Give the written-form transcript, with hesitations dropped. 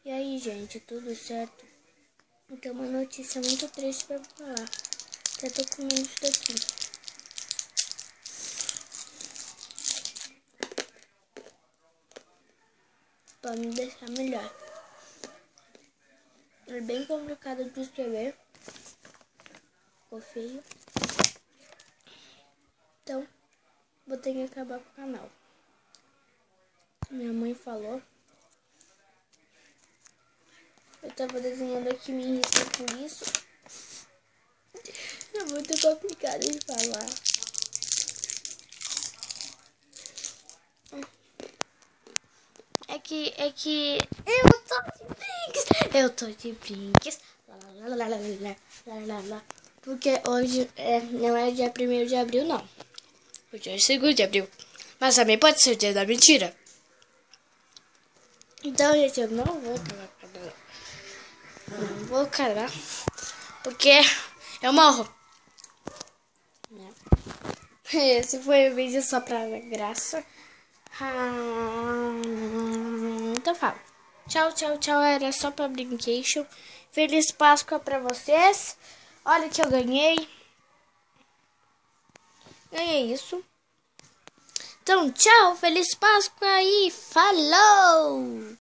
E aí, gente, tudo certo? Então, uma notícia muito triste pra falar. Eu tô comendo isso daqui. Pra me deixar melhor. É bem complicado de escrever. Ficou feio. Então, vou ter que acabar com o canal. Minha mãe falou. Eu tava desenhando aqui minha lista por isso. É muito complicado de falar. É que eu tô de brinques. Porque hoje não é dia 1º de abril, não. Hoje é 2º de abril. Mas também pode ser o dia da mentira. Então, gente, eu não vou acabar com o canal. Não vou acabar. Porque eu morro. Esse foi o vídeo só pra graça. Então fala. Tchau, tchau, tchau. Era só pra brincation. Feliz Páscoa pra vocês. Olha que eu ganhei. Ganhei isso. Então, tchau. Feliz Páscoa e falou!